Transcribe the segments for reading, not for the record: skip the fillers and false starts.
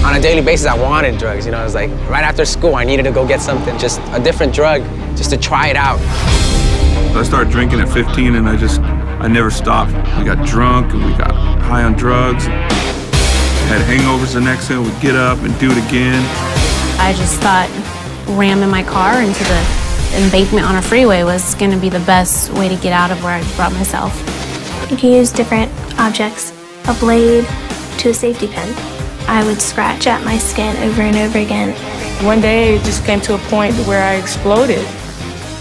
On a daily basis, I wanted drugs, you know. It was like right after school, I needed to go get something, just a different drug, just to try it out. I started drinking at 15, and I never stopped. We got drunk, and we got high on drugs. Had hangovers the next day, we'd get up and do it again. I just thought ramming my car into the embankment on a freeway was going to be the best way to get out of where I brought myself. You can use different objects, a blade to a safety pin. I would scratch at my skin over and over again. One day it just came to a point where I exploded.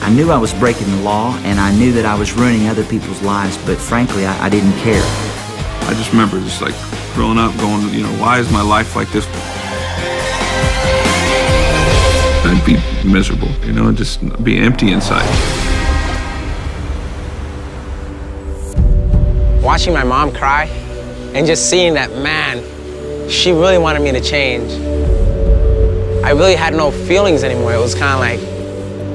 I knew I was breaking the law, and I knew that I was ruining other people's lives, but frankly, I didn't care. I just remember just like growing up going, you know, why is my life like this? I'd be miserable, you know, just be empty inside. Watching my mom cry and just seeing that, man, she really wanted me to change. I really had no feelings anymore. It was kind of like,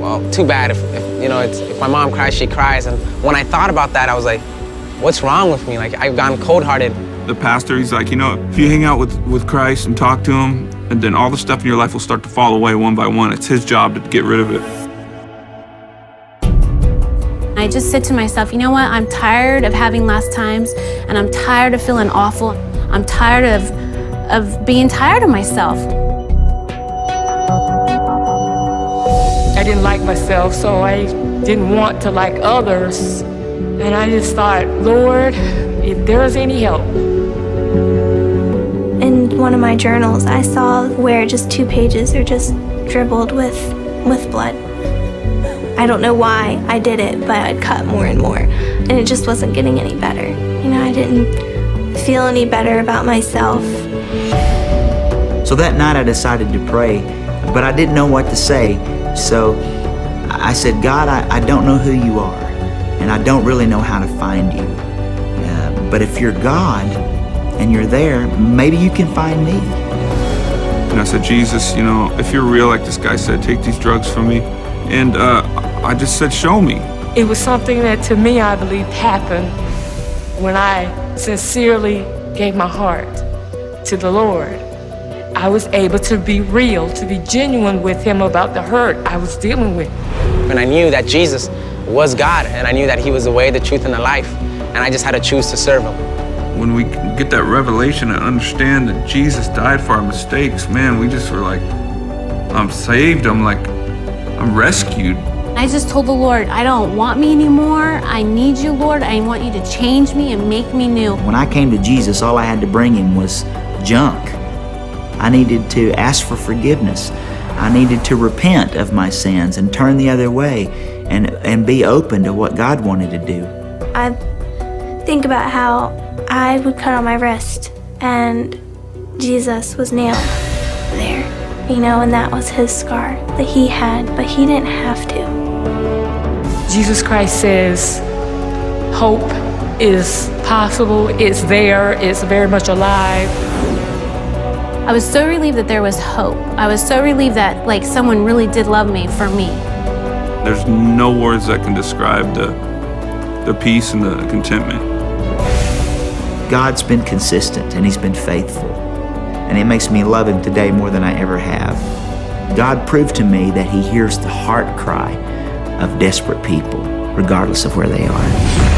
well, too bad if my mom cries, she cries. And when I thought about that, I was like, what's wrong with me? Like, I've gone cold-hearted. The pastor, he's like, you know, if you hang out with Christ and talk to him, and then all the stuff in your life will start to fall away one by one. It's his job to get rid of it. I just said to myself, you know what? I'm tired of having last times, and I'm tired of feeling awful. I'm tired of being tired of myself. I didn't like myself, so I didn't want to like others. And I just thought, Lord, if there's any help. In one of my journals, I saw where just 2 pages are just dribbled with blood. I don't know why I did it, but I'd cut more and more, and it just wasn't getting any better. You know, I didn't feel any better about myself. So that night I decided to pray, but I didn't know what to say. So I said, God, I don't know who you are, and I don't really know how to find you. But if you're God and you're there, maybe you can find me. And I said, Jesus, you know, if you're real, like this guy said, take these drugs from me. And I just said, show me. It was something that, to me, I believe happened when I sincerely gave my heart to the Lord. I was able to be real, to be genuine with him about the hurt I was dealing with. And I knew that Jesus was God, and I knew that he was the way, the truth, and the life, and I just had to choose to serve him. When we get that revelation and understand that Jesus died for our mistakes, man, we just were like, I'm saved, I'm rescued. I just told the Lord, I don't want me anymore. I need you, Lord. I want you to change me and make me new. When I came to Jesus, all I had to bring him was junk. I needed to ask for forgiveness. I needed to repent of my sins and turn the other way and be open to what God wanted to do. I think about how I would cut on my wrist and Jesus was nailed there, you know, and that was his scar that he had, but he didn't have to. Jesus Christ says hope is possible, it's there, it's very much alive. I was so relieved that there was hope. I was so relieved that, like, someone really did love me for me. There's no words that can describe the peace and the contentment. God's been consistent and he's been faithful. And it makes me love him today more than I ever have. God proved to me that he hears the heart cry of desperate people, regardless of where they are.